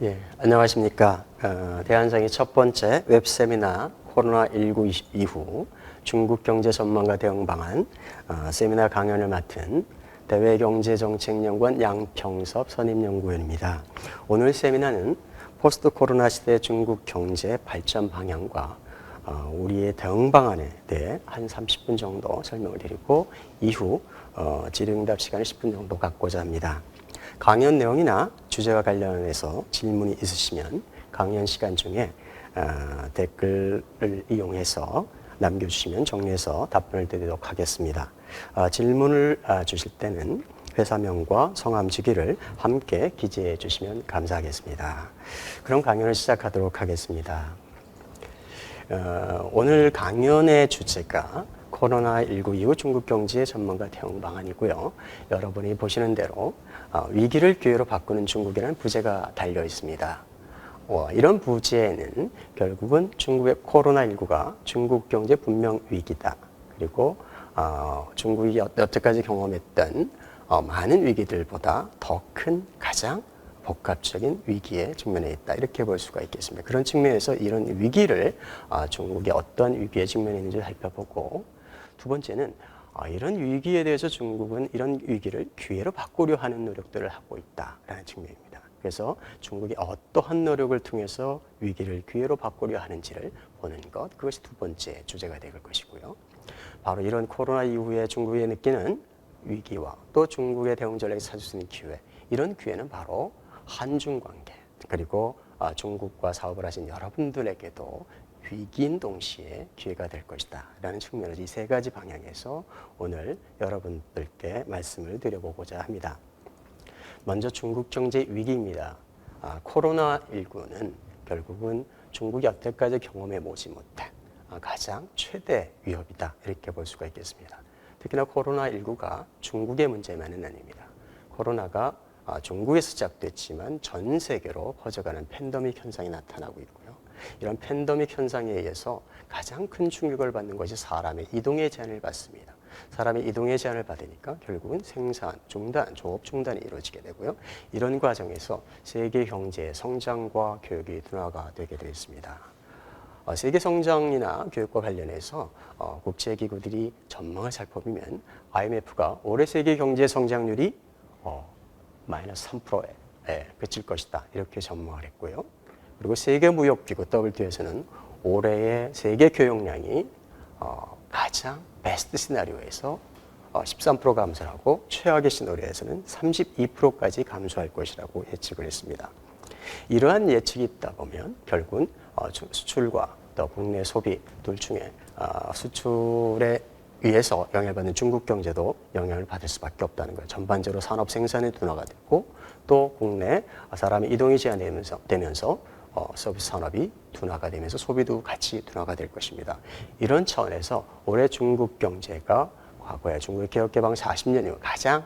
예, 안녕하십니까. 대한상의 첫 번째 웹 세미나 코로나19 이후 중국 경제 전망과 대응 방안 세미나 강연을 맡은 대외경제정책연구원 양평섭 선임연구원입니다. 오늘 세미나는 포스트 코로나 시대 중국 경제 발전 방향과 우리의 대응 방안에 대해 한 30분 정도 설명을 드리고 이후 질의응답 시간을 10분 정도 갖고자 합니다. 강연 내용이나 주제와 관련해서 질문이 있으시면 강연 시간 중에 댓글을 이용해서 남겨주시면 정리해서 답변을 드리도록 하겠습니다. 질문을 주실 때는 회사명과 성함 주기를 함께 기재해 주시면 감사하겠습니다. 그럼 강연을 시작하도록 하겠습니다. 오늘 강연의 주제가 코로나19 이후 중국 경제의 전망과 대응 방안이고요. 여러분이 보시는 대로 위기를 기회로 바꾸는 중국이라는 부제가 달려 있습니다. 이런 부제에는 결국은 중국의 코로나19가 중국 경제 분명 위기다. 그리고 중국이 여태까지 경험했던 많은 위기들보다 더 큰 가장 복합적인 위기에 직면해 있다. 이렇게 볼 수가 있겠습니다. 그런 측면에서 이런 위기를 중국이 어떤 위기에 직면해 있는지 살펴보고 두 번째는 이런 위기에 대해서 중국은 이런 위기를 기회로 바꾸려 하는 노력들을 하고 있다라는 측면입니다. 그래서 중국이 어떠한 노력을 통해서 위기를 기회로 바꾸려 하는지를 보는 것, 그것이 두 번째 주제가 될 것이고요. 바로 이런 코로나 이후에 중국이 느끼는 위기와 또 중국의 대응 전략이 찾을 수 있는 기회, 이런 기회는 바로 한중 관계, 그리고 중국과 사업을 하신 여러분들에게도 위기인 동시에 기회가 될 것이다 라는 측면에서 이 세 가지 방향에서 오늘 여러분들께 말씀을 드려보고자 합니다. 먼저 중국 경제 위기입니다. 코로나19는 결국은 중국이 여태까지 경험해보지 못한 가장 최대 위협이다 이렇게 볼 수가 있겠습니다. 특히나 코로나19가 중국의 문제만은 아닙니다. 코로나가 중국에서 시작됐지만 전 세계로 퍼져가는 팬데믹 현상이 나타나고 있고요. 이런 팬데믹 현상에 의해서 가장 큰 충격을 받는 것이 사람의 이동의 제한을 받습니다. 사람의 이동의 제한을 받으니까 결국은 생산 중단, 조업 중단이 이루어지게 되고요. 이런 과정에서 세계 경제의 성장과 교육이 둔화가 되게 되어 있습니다. 세계 성장이나 교육과 관련해서 국제기구들이 전망을 살펴보면 IMF가 올해 세계 경제 성장률이 마이너스 3%에 그칠 것이다 이렇게 전망을 했고요. 그리고 세계무역기구 WTO에서는 올해의 세계 교역량이 가장 베스트 시나리오에서 13% 감소를 하고 최악의 시나리오에서는 32%까지 감소할 것이라고 예측을 했습니다. 이러한 예측이 있다 보면 결국은 수출과 또 국내 소비 둘 중에 수출에 의해서 영향을 받는 중국 경제도 영향을 받을 수밖에 없다는 거예요. 전반적으로 산업 생산이 둔화가 되고 또 국내 사람의 이동이 제한되면서 서비스 산업이 둔화가 되면서 소비도 같이 둔화가 될 것입니다. 이런 차원에서 올해 중국 경제가 과거에 중국의 개혁개방 40년 이후 가장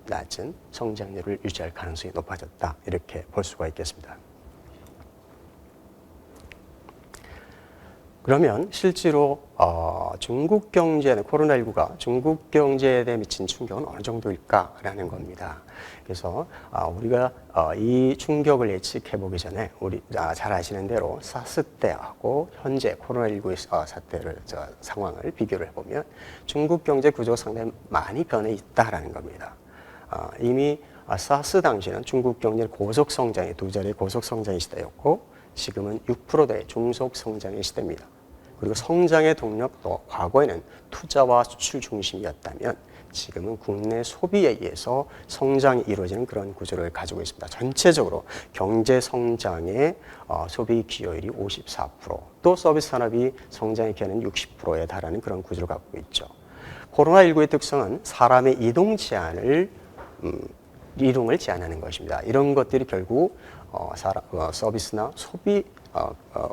낮은 성장률을 유지할 가능성이 높아졌다 이렇게 볼 수가 있겠습니다. 그러면 실제로 중국 경제는 코로나19가 중국 경제에 대해 미친 충격은 어느 정도일까라는 겁니다. 그래서 우리가 이 충격을 예측해 보기 전에 우리 잘 아시는 대로 사스 때하고 현재 코로나19 상황을 비교를 해보면 중국 경제 구조가 상당히 많이 변해 있다라는 겁니다. 이미 사스 당시에는 중국 경제는 고속 성장의 두 자리의 고속 성장의 시대였고 지금은 6%대의 중속 성장의 시대입니다. 그리고 성장의 동력도 과거에는 투자와 수출 중심이었다면 지금은 국내 소비에 의해서 성장이 이루어지는 그런 구조를 가지고 있습니다. 전체적으로 경제 성장의 소비 기여율이 54%, 또 서비스 산업이 성장의 기여는 60%에 달하는 그런 구조를 갖고 있죠. 코로나19의 특성은 사람의 이동을 제한하는 것입니다. 이런 것들이 결국 서비스나 소비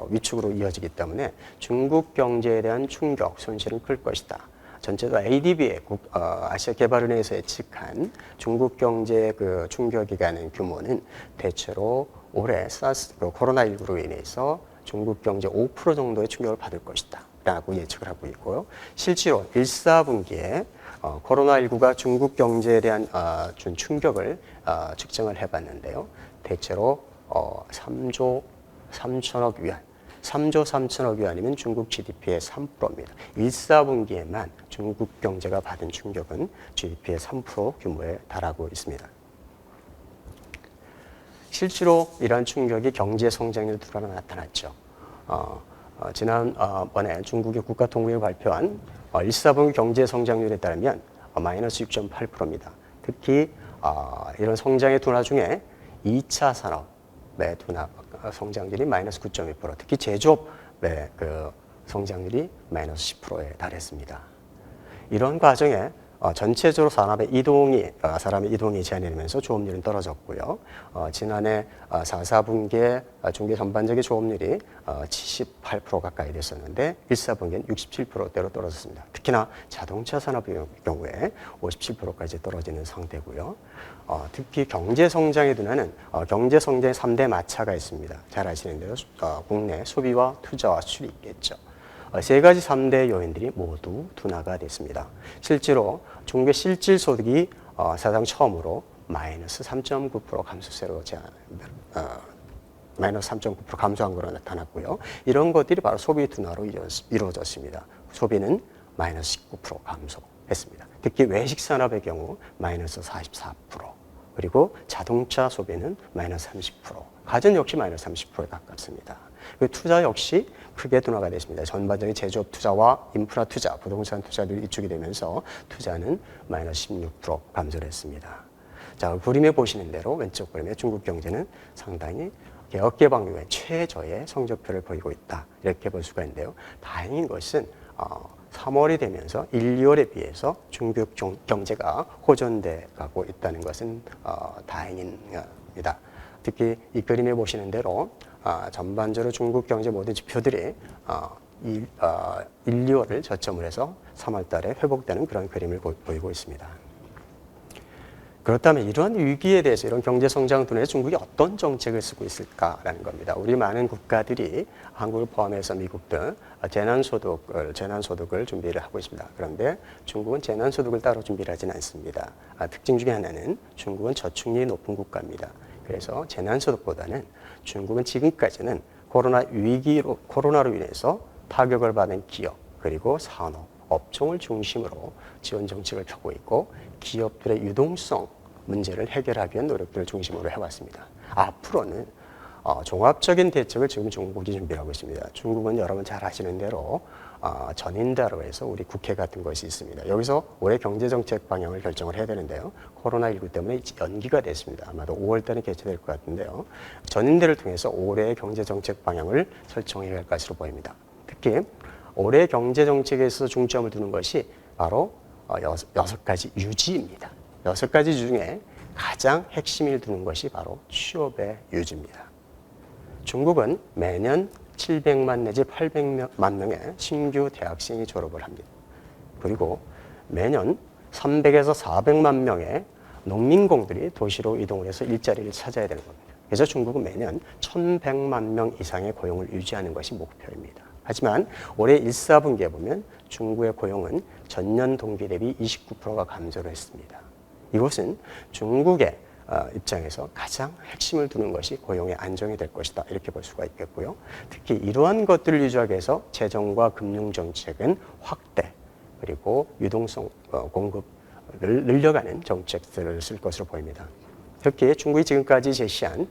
위축으로 이어지기 때문에 중국 경제에 대한 충격, 손실은 클 것이다. 전체적으로 ADB의 아시아개발은행에서 예측한 중국 경제의 그 충격이 가는 규모는 대체로 올해 코로나19로 인해서 중국 경제 5% 정도의 충격을 받을 것이다 라고 예측을 하고 있고요. 실제로 1, 4분기에 코로나19가 중국 경제에 대한 준 충격을 측정을 해봤는데요. 대체로 3조 3천억 위안. 3조 3천억 위안이면 중국 GDP의 3%입니다. 1, 4분기에만 중국 경제가 받은 충격은 GDP의 3% 규모에 달하고 있습니다. 실제로 이러한 충격이 경제 성장률 둔화로 나타났죠. 지난번에 중국의 국가통계가 발표한 1, 4분기 경제 성장률에 따르면 마이너스 6.8%입니다. 특히 이런 성장의 둔화 중에 2차 산업의 둔화 성장률이 마이너스 9.2%, 특히 제조업의 그 성장률이 마이너스 10%에 달했습니다. 이런 과정에 전체적으로 사람의 이동이 제한이 되면서 조업률은 떨어졌고요. 지난해 4, 4분기에 중국의 전반적인 조업률이 78% 가까이 됐었는데 1, 4분기엔 67%대로 떨어졌습니다. 특히나 자동차 산업의 경우에 57%까지 떨어지는 상태고요. 특히 경제 성장의 둔화는 경제 성장의 3대 마차가 있습니다. 잘 아시는 대로 국내 소비와 투자와 수출이 있겠죠. 세 가지 3대 요인들이 모두 둔화가 됐습니다. 실제로 중국의 실질 소득이 사상 처음으로 마이너스 3.9% 감소세로 마이너스 3.9% 감소한 것으로 나타났고요. 이런 것들이 바로 소비 둔화로 이루어졌습니다. 소비는 마이너스 19% 감소했습니다. 특히 외식 산업의 경우 마이너스 44%, 그리고 자동차 소비는 마이너스 30%, 가전 역시 마이너스 30%에 가깝습니다. 투자 역시 크게 둔화가 됐습니다. 전반적인 제조업 투자와 인프라 투자, 부동산 투자들이 위축이 되면서 투자는 마이너스 16% 감소를 했습니다. 자, 그림에 보시는 대로 왼쪽 그림에 중국 경제는 상당히 개혁 개방 이후에 최저의 성적표를 보이고 있다, 이렇게 볼 수가 있는데요. 다행인 것은 3월이 되면서 1, 2월에 비해서 중국 경제가 호전돼 가고 있다는 것은 다행입니다. 특히 이 그림에 보시는 대로 전반적으로 중국 경제 모든 지표들이 1, 2월을 저점으로 해서 3월 달에 회복되는 그런 그림을 보이고 있습니다. 그렇다면 이러한 위기에 대해서, 이런 경제 성장 둔화에 중국이 어떤 정책을 쓰고 있을까라는 겁니다. 우리 많은 국가들이 한국을 포함해서 미국도 재난소득을 준비를 하고 있습니다. 그런데 중국은 재난소득을 따로 준비를 하지는 않습니다. 특징 중에 하나는 중국은 저축률이 높은 국가입니다. 그래서 재난소득보다는 중국은 지금까지는 코로나로 인해서 타격을 받은 기업, 그리고 산업, 업종을 중심으로 지원 정책을 펴고 있고, 기업들의 유동성 문제를 해결하기 위한 노력들을 중심으로 해왔습니다. 앞으로는 종합적인 대책을 지금 중국이 준비하고 있습니다. 중국은 여러분 잘 아시는 대로 전인대로 해서 우리 국회 같은 것이 있습니다. 여기서 올해 경제정책 방향을 결정을 해야 되는데요. 코로나19 때문에 연기가 됐습니다. 아마도 5월 달에 개최될 것 같은데요. 전인대를 통해서 올해의 경제정책 방향을 설정해야 할 것으로 보입니다. 특히 올해 경제정책에서 중점을 두는 것이 바로 6가지 유지입니다. 6가지 중에 가장 핵심을 두는 것이 바로 취업의 유지입니다. 중국은 매년 700만 내지 800만 명의 신규 대학생이 졸업을 합니다. 그리고 매년 300에서 400만 명의 농민공들이 도시로 이동을 해서 일자리를 찾아야 되는 겁니다. 그래서 중국은 매년 1,100만 명 이상의 고용을 유지하는 것이 목표입니다. 하지만 올해 1, 4분기에 보면 중국의 고용은 전년 동기 대비 29%가 감소를 했습니다. 이것은 중국의 입장에서 가장 핵심을 두는 것이 고용의 안정이 될 것이다, 이렇게 볼 수가 있겠고요. 특히 이러한 것들을 유지하기 위해서 재정과 금융정책은 확대, 그리고 유동성 공급을 늘려가는 정책들을 쓸 것으로 보입니다. 특히 중국이 지금까지 제시한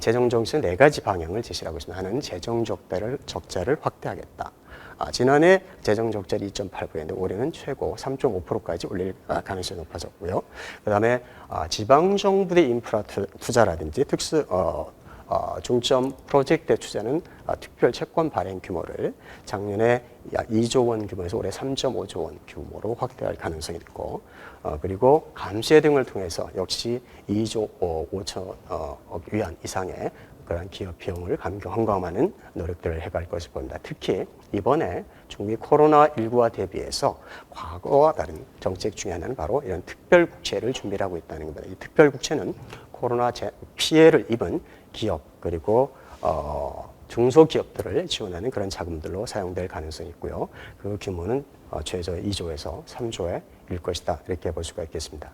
재정정책 4가지 방향을 제시하고 있습니다. 하나는 재정적자를 확대하겠다. 지난해 재정적자리 2.8%였는데 올해는 최고 3.5%까지 올릴 가능성이 높아졌고요. 그다음에 지방정부의 인프라 투자라든지 중점 프로젝트 투자는 특별 채권 발행 규모를 작년에 약 2조 원 규모에서 올해 3.5조 원 규모로 확대할 가능성이 있고, 그리고 감세 등을 통해서 역시 2조 5천억 위안 이상의 그런 기업 비용을 감경하는 노력들을 해갈 것을 보입니다. 특히 이번에 중국이 코로나19와 대비해서 과거와 다른 정책 중에 하나는 바로 이런 특별국채를 준비를 하고 있다는 겁니다. 이 특별국채는 코로나 피해를 입은 기업, 그리고 중소기업들을 지원하는 그런 자금들로 사용될 가능성이 있고요. 그 규모는 최저 2조에서 3조에 일 것이다, 이렇게 볼 수가 있겠습니다.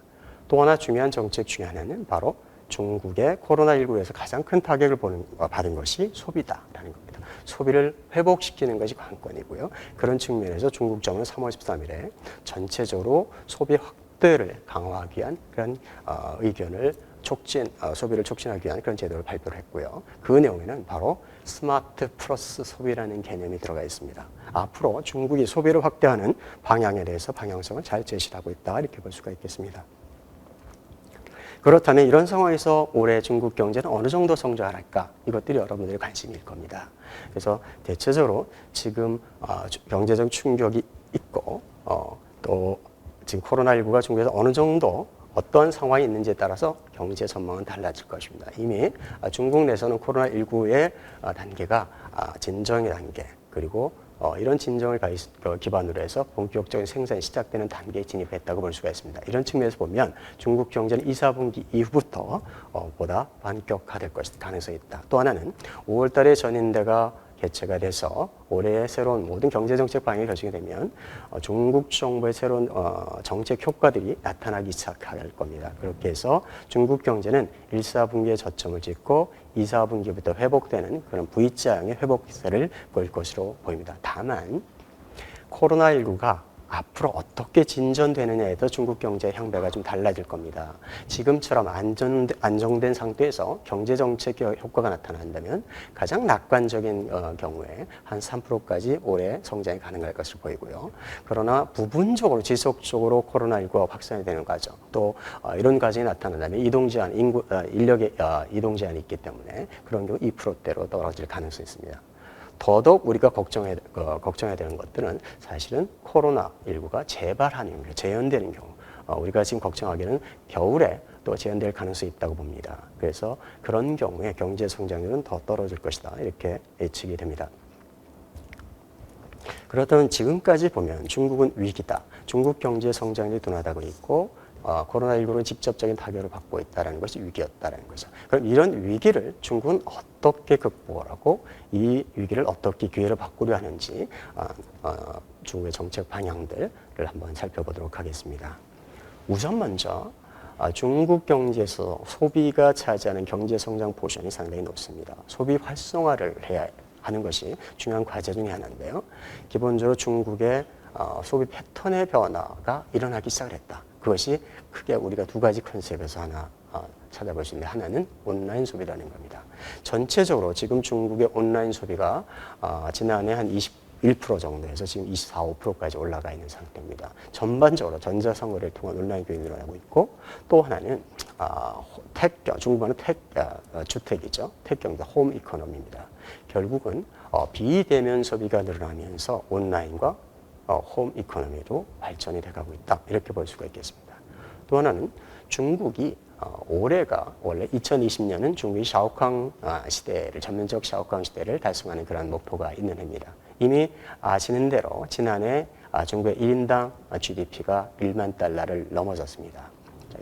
또 하나 중요한 정책 중에 하나는 바로 중국의 코로나19에서 가장 큰 타격을 받은 것이 소비다라는 겁니다. 소비를 회복시키는 것이 관건이고요. 그런 측면에서 중국 정부는 3월 13일에 전체적으로 소비 확대를 강화하기 위한 그런 의견을 소비를 촉진하기 위한 그런 제도를 발표를 했고요. 그 내용에는 바로 스마트 플러스 소비라는 개념이 들어가 있습니다. 앞으로 중국이 소비를 확대하는 방향에 대해서 방향성을 잘 제시하고 있다 이렇게 볼 수가 있겠습니다. 그렇다면 이런 상황에서 올해 중국 경제는 어느 정도 성장을 할까? 이것들이 여러분들의 관심일 겁니다. 그래서 대체적으로 지금 경제적 충격이 있고 또 지금 코로나19가 중국에서 어느 정도 어떤 상황이 있는지에 따라서 경제 전망은 달라질 것입니다. 이미 중국 내에서는 코로나19의 단계가 진정의 단계 그리고 이런 진정을 기반으로 해서 본격적인 생산이 시작되는 단계에 진입했다고 볼 수가 있습니다. 이런 측면에서 보면 중국 경제는 2, 4분기 이후부터 보다 반격화될 가능성이 있다. 또 하나는 5월 달에 전인대가 개최가 돼서 올해의 새로운 모든 경제정책 방향이 결정이 되면 중국 정부의 새로운 정책 효과들이 나타나기 시작할 겁니다. 그렇게 해서 중국 경제는 1, 4분기에 저점을 찍고 2, 4분기부터 회복되는 그런 V자형의 회복세를 보일 것으로 보입니다. 다만 코로나19가 앞으로 어떻게 진전되느냐에도 중국 경제의 향배가 좀 달라질 겁니다. 지금처럼 안정된 상태에서 경제정책 효과가 나타난다면 가장 낙관적인 경우에 한 3%까지 올해 성장이 가능할 것으로 보이고요. 그러나 부분적으로 지속적으로 코로나19가 확산이 되는 과정, 또 이런 과정이 나타난다면 인력의 이동 제한이 있기 때문에 그런 경우 2%대로 떨어질 가능성이 있습니다. 더더욱 우리가 걱정해야 되는 것들은 사실은 코로나19가 재발하는 경우, 재현되는 경우, 우리가 지금 걱정하기는 겨울에 또 재현될 가능성이 있다고 봅니다. 그래서 그런 경우에 경제 성장률은 더 떨어질 것이다. 이렇게 예측이 됩니다. 그렇다면 지금까지 보면 중국은 위기다. 중국 경제 성장률이 둔화하고 있고 코로나19로 직접적인 타격을 받고 있다는 것이 위기였다는 거죠. 그럼 이런 위기를 중국은 어떻게 극복을 하고 이 위기를 어떻게 기회로 바꾸려 하는지 중국의 정책 방향들을 한번 살펴보도록 하겠습니다. 우선 먼저 중국 경제에서 소비가 차지하는 경제 성장 포션이 상당히 높습니다. 소비 활성화를 해야 하는 것이 중요한 과제 중에 하나인데요. 기본적으로 중국의 소비 패턴의 변화가 일어나기 시작을 했다. 그것이 크게 우리가 두 가지 컨셉에서 하나 찾아볼 수 있는데 하나는 온라인 소비라는 겁니다. 전체적으로 지금 중국의 온라인 소비가 지난해 한 21% 정도에서 지금 24, 5%까지 올라가 있는 상태입니다. 전반적으로 전자상거래를 통한 온라인 교육이 일어나고 있고 또 하나는 중국어는 주택이죠. 택경입니다. 홈 이코노미입니다. 결국은 비대면 소비가 늘어나면서 온라인과 홈 이코노미로 발전이 돼가고 있다. 이렇게 볼 수가 있겠습니다. 또 하나는 중국이 올해가 원래 2020년은 중국이 샤오캉 시대를 전면적 샤오캉 시대를 달성하는 그런 목표가 있는 해입니다. 이미 아시는 대로 지난해 중국의 1인당 GDP가 1만 달러를 넘어섰습니다.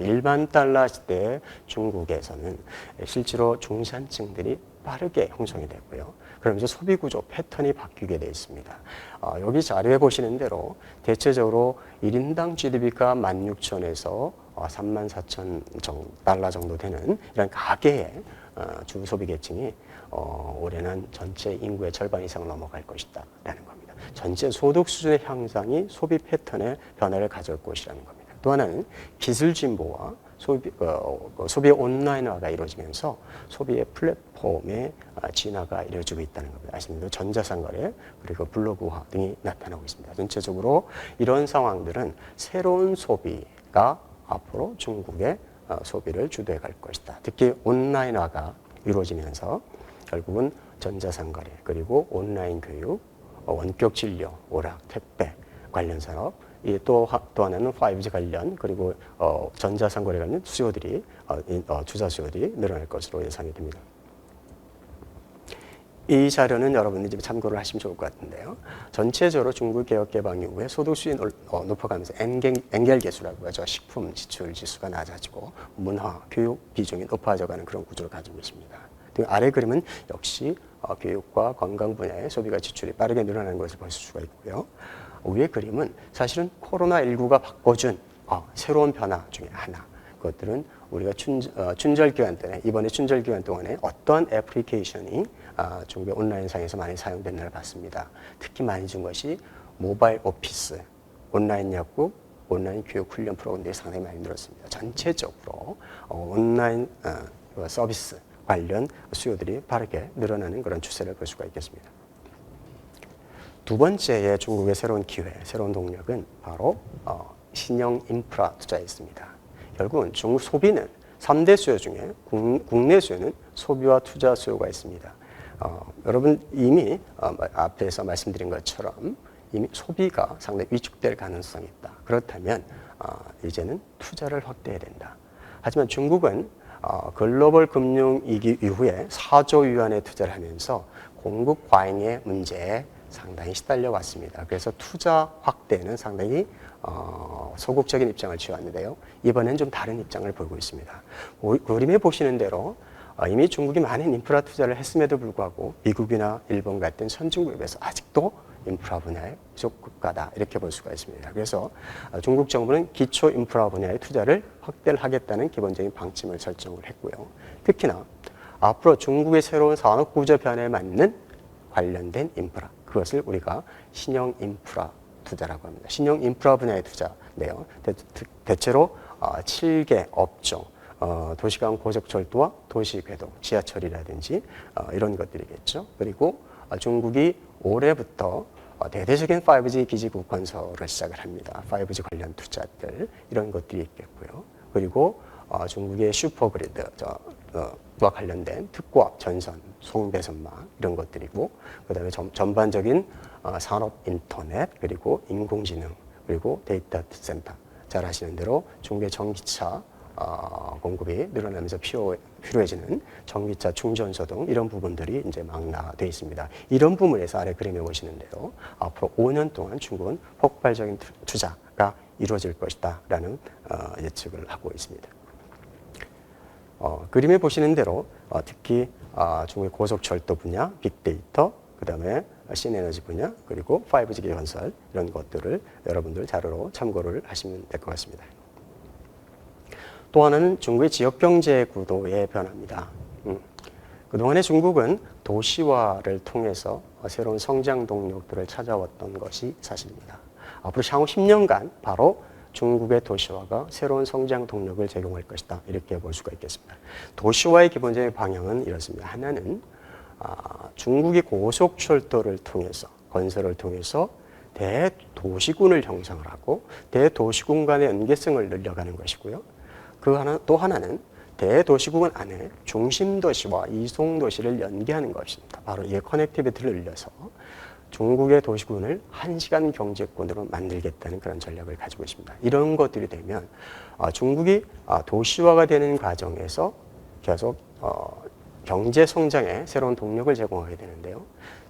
1만 달러 시대에 중국에서는 실제로 중산층들이 빠르게 형성이 됐고요. 그러면서 소비 구조 패턴이 바뀌게 되어 있습니다. 여기 자료에 보시는 대로 대체적으로 1인당 GDP가 16,000에서 34,000 달러 정도 되는 이런 가계의 주 소비 계층이 올해는 전체 인구의 절반 이상을 넘어갈 것이다 라는 겁니다. 전체 소득 수준의 향상이 소비 패턴의 변화를 가져올 것이라는 겁니다. 또 하나는 기술 진보와 소비의 온라인화가 이루어지면서 소비의 플랫폼의 진화가 이루어지고 있다는 겁니다. 아시는 전자상거래 그리고 블로그화 등이 나타나고 있습니다. 전체적으로 이런 상황들은 새로운 소비가 앞으로 중국의 소비를 주도해 갈 것이다. 특히 온라인화가 이루어지면서 결국은 전자상거래 그리고 온라인 교육, 원격 진료, 오락, 택배 관련 산업 또 하나는 5G 관련 그리고 전자상거래 관련 수요들이 투자 수요들이 늘어날 것으로 예상이 됩니다. 이 자료는 여러분들이 참고를 하시면 좋을 것 같은데요. 전체적으로 중국 개혁 개방 이후에 소득 수준이 높아가면서 엔겔 계수라고 하죠. 식품 지출 지수가 낮아지고 문화, 교육 비중이 높아져가는 그런 구조를 가지고 있습니다. 아래 그림은 역시 교육과 건강 분야의 소비가 지출이 빠르게 늘어나는 것을 볼 수가 있고요. 위의 그림은 사실은 코로나19가 바꿔준 새로운 변화 중에 하나. 것들은 우리가 춘절 기간 동안에 이번에 춘절 기간 동안에 어떤 애플리케이션이 중국의 온라인상에서 많이 사용됐나를 봤습니다. 특히 많이 준 것이 모바일 오피스, 온라인 약국, 온라인 교육 훈련 프로그램들이 상당히 많이 늘었습니다. 전체적으로 온라인 서비스 관련 수요들이 빠르게 늘어나는 그런 추세를 볼 수가 있겠습니다. 두 번째의 중국의 새로운 기회, 새로운 동력은 바로 신형 인프라 투자였습니다. 결국은 중국 소비는 3대 수요 중에 국내 수요는 소비와 투자 수요가 있습니다. 여러분 이미 앞에서 말씀드린 것처럼 이미 소비가 상당히 위축될 가능성이 있다. 그렇다면 이제는 투자를 확대해야 된다. 하지만 중국은 글로벌 금융위기 이후에 4조 위안의 투자를 하면서 공급 과잉의 문제에 상당히 시달려 왔습니다. 그래서 투자 확대는 상당히 소극적인 입장을 취해왔는데요. 이번엔 좀 다른 입장을 보이고 있습니다. 그림에 보시는 대로 이미 중국이 많은 인프라 투자를 했음에도 불구하고 미국이나 일본 같은 선진국에 비해서 아직도 인프라 분야의 부족 국가다 이렇게 볼 수가 있습니다. 그래서 중국 정부는 기초 인프라 분야의 투자를 확대를 하겠다는 기본적인 방침을 설정을 했고요. 특히나 앞으로 중국의 새로운 산업 구조 변화에 맞는 관련된 인프라, 그것을 우리가 신형 인프라 투자라고 합니다. 신형 인프라 분야의 투자인데요. 대체로 7개 업종, 도시간 고속철도와 도시궤도, 지하철이라든지 이런 것들이겠죠. 그리고 중국이 올해부터 대대적인 5G 기지국 건설을 시작을 합니다. 5G 관련 투자들 이런 것들이 있겠고요. 그리고 중국의 슈퍼그리드와 관련된 특고압 전선, 송배선망 이런 것들이고, 그다음에 전반적인 산업 인터넷, 그리고 인공지능, 그리고 데이터 센터. 잘 아시는 대로 중국의 전기차 공급이 늘어나면서 필요해지는 전기차 충전소 등 이런 부분들이 이제 망라되어 있습니다. 이런 부분에서 아래 그림에 보시는 대로 앞으로 5년 동안 중국은 폭발적인 투자가 이루어질 것이다라는 예측을 하고 있습니다. 그림에 보시는 대로 특히 중국의 고속철도 분야, 빅데이터, 그다음에 신에너지 분야, 그리고 5G 건설 이런 것들을 여러분들 자료로 참고를 하시면 될 것 같습니다. 또 하나는 중국의 지역경제 구도의 변화입니다. 그동안에 중국은 도시화를 통해서 새로운 성장 동력들을 찾아왔던 것이 사실입니다. 앞으로 향후 10년간 바로 중국의 도시화가 새로운 성장 동력을 제공할 것이다. 이렇게 볼 수가 있겠습니다. 도시화의 기본적인 방향은 이렇습니다. 하나는 중국이 고속철도를 통해서, 건설을 통해서 대도시군을 형성을 하고 대도시군 간의 연계성을 늘려가는 것이고요. 또 하나는 대도시군 안에 중심도시와 이송도시를 연계하는 것입니다. 바로 이 커넥티비티를 늘려서 중국의 도시군을 1시간 경제권으로 만들겠다는 그런 전략을 가지고 있습니다. 이런 것들이 되면 중국이 도시화가 되는 과정에서 계속 경제 성장에 새로운 동력을 제공하게 되는데요.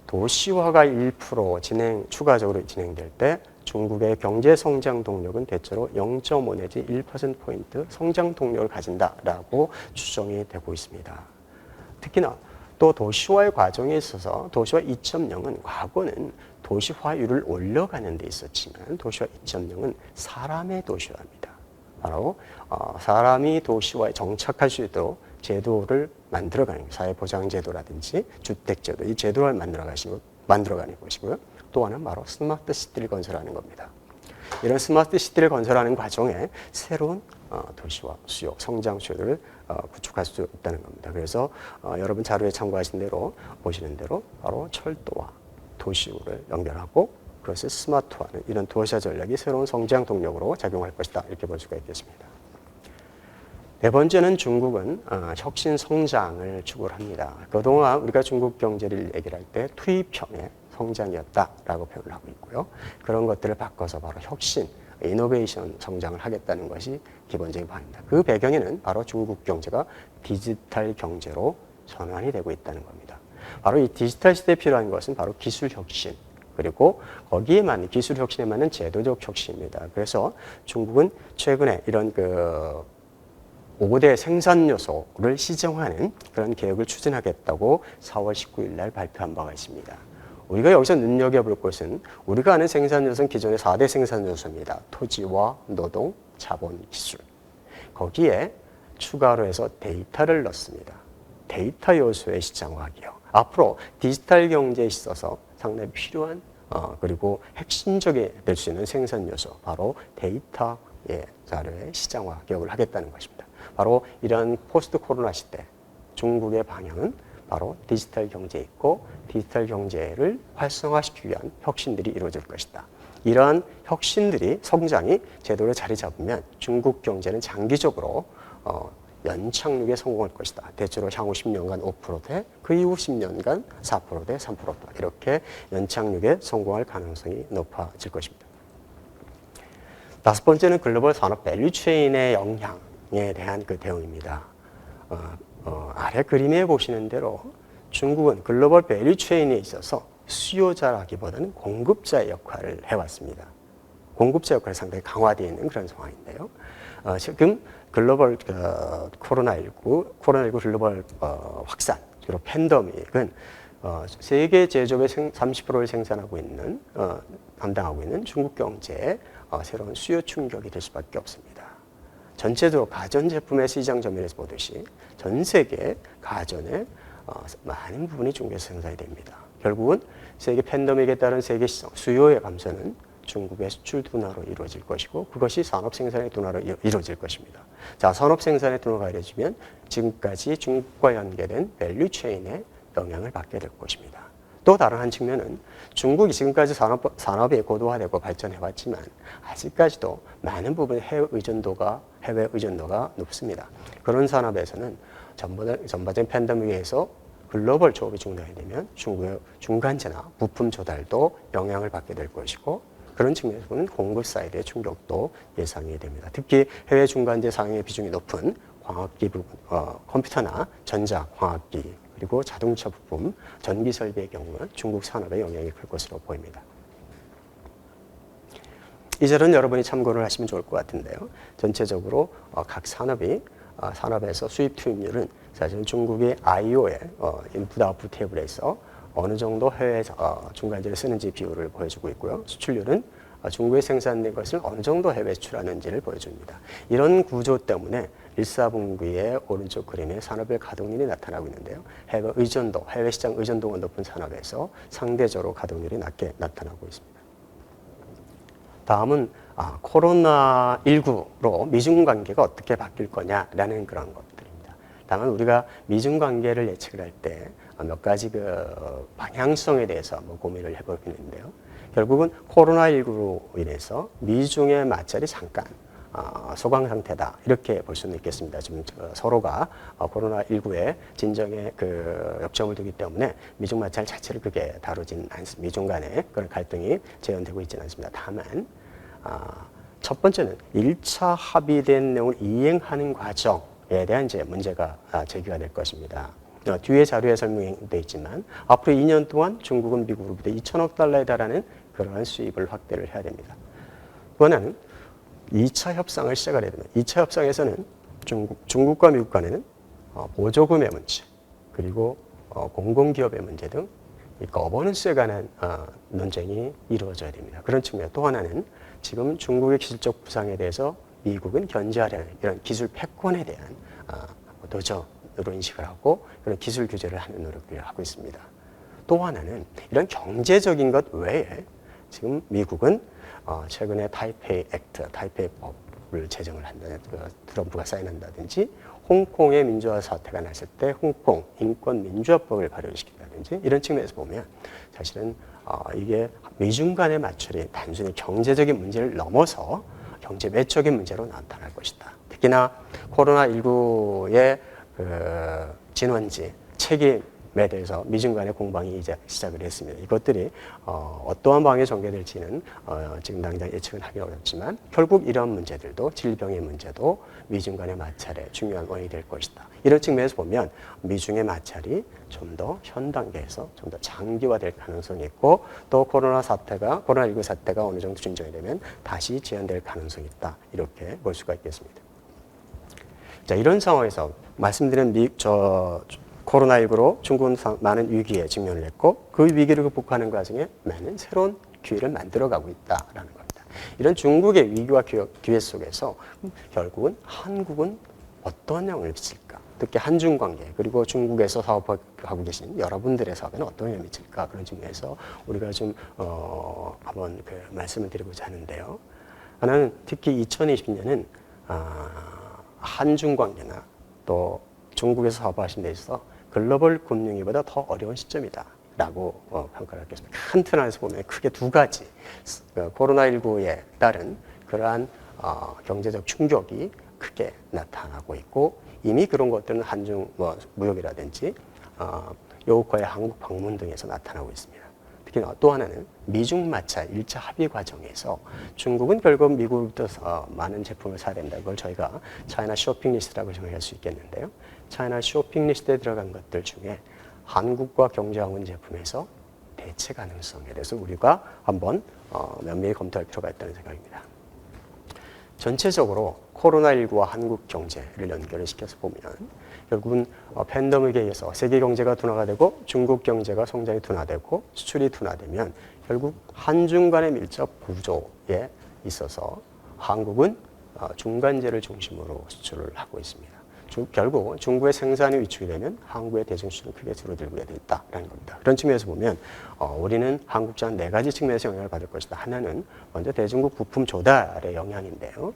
도시화가 1% 추가적으로 진행될 때 중국의 경제 성장 동력은 대체로 0.5 내지 1%포인트 성장 동력을 가진다라고 추정이 되고 있습니다. 특히나 또 도시화의 과정에 있어서 도시화 2.0은 과거는 도시화율을 올려가는 데 있었지만 도시화 2.0은 사람의 도시화입니다. 바로 사람이 도시화에 정착할 수 있도록 제도를 만들어가는 사회보장제도라든지 주택제도, 이 제도를 만들어가는 것이고요. 또 하나는 바로 스마트 시티를 건설하는 겁니다. 이런 스마트 시티를 건설하는 과정에 새로운 도시화 수요, 성장 수요를 구축할 수 있다는 겁니다. 그래서 여러분 자료에 참고하신 대로 보시는 대로 바로 철도와 도시를 연결하고 그것을 스마트화하는 이런 도시화 전략이 새로운 성장 동력으로 작용할 것이다. 이렇게 볼 수가 있겠습니다. 네 번째는 중국은 혁신 성장을 추구를 합니다. 그동안 우리가 중국 경제를 얘기를 할 때 투입형의 성장이었다라고 표현을 하고 있고요. 그런 것들을 바꿔서 바로 혁신, 이노베이션 성장을 하겠다는 것이 기본적인 바입니다. 그 배경에는 바로 중국 경제가 디지털 경제로 전환이 되고 있다는 겁니다. 바로 이 디지털 시대에 필요한 것은 바로 기술 혁신, 그리고 거기에 맞는 기술 혁신에 맞는 제도적 혁신입니다. 그래서 중국은 최근에 이런 5대 생산 요소를 시정하는 그런 계획을 추진하겠다고 4월 19일 날 발표한 바가 있습니다. 우리가 여기서 눈여겨볼 것은 우리가 아는 생산 요소는 기존의 4대 생산 요소입니다. 토지와 노동, 자본, 기술. 거기에 추가로 해서 데이터를 넣습니다. 데이터 요소의 시장화기요. 앞으로 디지털 경제에 있어서 상당히 필요한 그리고 핵심적이 될 수 있는 생산 요소, 바로 데이터의 자료의 시장화 기업을 하겠다는 것입니다. 바로 이런 포스트 코로나 시대 중국의 방향은 바로 디지털 경제에 있고 디지털 경제를 활성화시키기 위한 혁신들이 이루어질 것이다. 이러한 혁신들이 성장이 제대로 자리 잡으면 중국 경제는 장기적으로 연착륙에 성공할 것이다. 대체로 향후 10년간 5%대, 그 이후 10년간 4%대, 3%대 이렇게 연착륙에 성공할 가능성이 높아질 것입니다. 다섯 번째는 글로벌 산업 밸류체인의 영향에 대한 그 대응입니다. 아래 그림에 보시는 대로 중국은 글로벌 밸류체인에 있어서 수요자라기보다는 공급자의 역할을 해왔습니다. 공급자 역할이 상당히 강화되어 있는 그런 상황인데요. 지금 글로벌 코로나19 글로벌 확산, 그리고 팬데믹은 세계 제조업의 30%를 생산하고 있는, 담당하고 있는 중국 경제에 새로운 수요 충격이 될 수밖에 없습니다. 전체적으로 가전제품의 시장 점유율에서 보듯이 전 세계 가전의 많은 부분이 중국에서 생산이 됩니다. 결국은 세계 팬데믹에 따른 세계 시장 수요의 감소는 중국의 수출 둔화로 이루어질 것이고 그것이 산업 생산의 둔화로 이루어질 것입니다. 자, 산업 생산의 둔화가 이루어지면 지금까지 중국과 연계된 밸류체인에 영향을 받게 될 것입니다. 또 다른 한 측면은 중국이 지금까지 산업이 고도화되고 발전해왔지만 아직까지도 많은 부분 해외 의존도가 높습니다. 그런 산업에서는 전반적인 팬데믹에 의해서 글로벌 조업이 중단이 되면 중국의 중간재나 부품 조달도 영향을 받게 될 것이고 그런 측면에서 보면 공급 사이드의 충격도 예상이 됩니다. 특히 해외 중간재 상용의 비중이 높은 광학기 부분, 컴퓨터나 전자광학기 그리고 자동차 부품, 전기 설비의 경우는 중국 산업에 영향이 클 것으로 보입니다. 이 자료는 여러분이 참고를 하시면 좋을 것 같은데요. 전체적으로 각 산업에서 수입 투입률은 사실은 중국이 IO의 인풋 아웃풋 테이블에서 어느 정도 해외 중간재를 쓰는지 비율을 보여주고 있고요. 수출률은 중국에 생산된 것을 어느 정도 해외 수출하는지를 보여줍니다. 이런 구조 때문에 1사분기의 오른쪽 그림에 산업의 가동률이 나타나고 있는데요. 해외 시장 의존도가 높은 산업에서 상대적으로 가동률이 낮게 나타나고 있습니다. 다음은 코로나19로 미중 관계가 어떻게 바뀔 거냐라는 그런 것들입니다. 다만 우리가 미중 관계를 예측을 할 때 몇 가지 그 방향성에 대해서 한번 고민을 해보겠는데요. 결국은 코로나19로 인해서 미중의 마찰이 잠깐 소강 상태다 이렇게 볼 수는 있겠습니다. 지금 서로가 코로나19에 진정의 그 역점을 두기 때문에 미중 마찰 자체를 크게 다루진 않습니다. 미중 간의 그런 갈등이 재현되고 있지는 않습니다. 다만 첫 번째는 1차 합의된 내용을 이행하는 과정에 대한 이제 문제가 제기가 될 것입니다. 뒤에 자료에 설명되어 있지만 앞으로 2년 동안 중국은 미국으로부터 2천억 달러에 달하는 그러한 수입을 확대를 해야 됩니다. 또 하나는 2차 협상을 시작을 해야 됩니다. 2차 협상에서는 중국과 미국 간에는 보조금의 문제, 그리고 공공기업의 문제 등 거버넌스에 관한 논쟁이 이루어져야 됩니다. 그런 측면 또 하나는 지금 중국의 기술적 부상에 대해서 미국은 견제하려는 이런 기술 패권에 대한 도전으로 인식을 하고 그런 기술 규제를 하는 노력을 하고 있습니다. 또 하나는 이런 경제적인 것 외에 지금 미국은 최근에 타이페이 액트, 타이페이 법을 제정을 한다는 트럼프가 사인한다든지 홍콩의 민주화 사태가 났을 때 홍콩 인권 민주화법을 발효시킨다든지 이런 측면에서 보면 사실은 이게 미중 간의 마찰이 단순히 경제적인 문제를 넘어서 경제 외적인 문제로 나타날 것이다. 특히나 코로나19의 진원지 책임에 대해서 미중 간의 공방이 이제 시작을 했습니다. 이것들이 어떠한 방향에 전개될지는 지금 당장 예측은 하기 어렵지만 결국 이런 문제들도 질병의 문제도 미중 간의 마찰의 중요한 원인이 될 것이다. 이런 측면에서 보면 미중의 마찰이 좀 더 현 단계에서 좀 더 장기화될 가능성이 있고 또 코로나19 사태가 어느 정도 진정이 되면 다시 재현될 가능성이 있다. 이렇게 볼 수가 있겠습니다. 자, 이런 상황에서 말씀드린 코로나19로 중국은 많은 위기에 직면을 했고 그 위기를 극복하는 과정에 많은 새로운 기회를 만들어가고 있다라는 겁니다. 이런 중국의 위기와 기회 속에서 결국은 한국은 어떤 영향을 미칠까? 특히 한중 관계 그리고 중국에서 사업하고 계신 여러분들의 사업에는 어떤 영향을 미칠까? 그런 측면에서 우리가 좀 한번 그 말씀을 드리고자 하는데요. 하나는 특히 2020년은 한중 관계나 또 중국에서 사업하신 데 있어서 글로벌 금융위보다 더 어려운 시점이다. 라고 평가를 하겠습니다. 큰 틀 안에서 보면 크게 두 가지 코로나19에 따른 그러한 경제적 충격이 크게 나타나고 있고 이미 그런 것들은 한중 무역이라든지 요코의 한국 방문 등에서 나타나고 있습니다. 특히 또 하나는 미중 마차 1차 합의 과정에서 중국은 결국 미국으로부터 많은 제품을 사야 된다. 그걸 저희가 차이나 쇼핑 리스트라고 정의할 수 있겠는데요. 차이나 쇼핑 리스트에 들어간 것들 중에 한국과 경제왕은 제품에서 대체 가능성에 대해서 우리가 한번 면밀히 검토할 필요가 있다는 생각입니다. 전체적으로 코로나19와 한국 경제를 연결을 시켜서 보면 결국은 팬데믹에 의해서 세계 경제가 둔화가 되고 중국 경제가 성장이 둔화되고 수출이 둔화되면 결국 한중 간의 밀접 구조에 있어서 한국은 중간재를 중심으로 수출을 하고 있습니다. 결국 중국의 생산이 위축이 되면 한국의 대중 수출은 크게 줄어들게 돼 있다라는 겁니다. 그런 측면에서 보면 우리는 한국장 네 가지 측면에서 영향을 받을 것이다. 하나는 먼저 대중국 부품 조달의 영향인데요.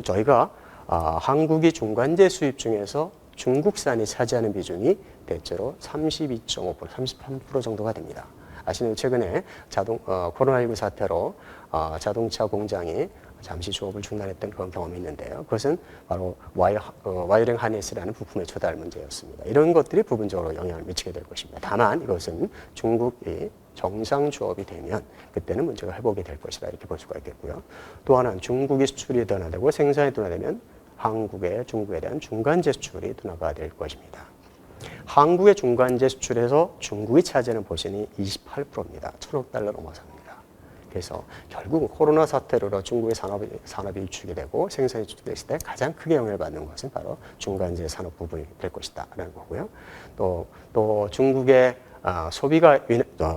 저희가 한국이 중간재 수입 중에서 중국산이 차지하는 비중이 대체로 32.5%, 33% 정도가 됩니다. 아시는 최근에 코로나19 사태로 자동차 공장이 잠시 조업을 중단했던 그런 경험이 있는데요. 그것은 바로 와이어링 하네스라는 부품의 조달 문제였습니다. 이런 것들이 부분적으로 영향을 미치게 될 것입니다. 다만 이것은 중국이 정상 조업이 되면 그때는 문제가 회복이 될 것이다 이렇게 볼 수가 있겠고요. 또 하나는 중국이 수출이 둔화되고 생산이 둔화되면 한국의 중국에 대한 중간재 수출이 둔화가 될 것입니다. 한국의 중간재 수출에서 중국이 차지하는 포션이 28%입니다. 1,000억 달러 넘어섭니다. 그래서 결국 코로나 사태로 중국의 산업이 위축이 되고 생산이 위축됐을 때 가장 크게 영향을 받는 것은 바로 중간재 산업 부분이 될 것이다 라는 거고요. 또 중국의 소비가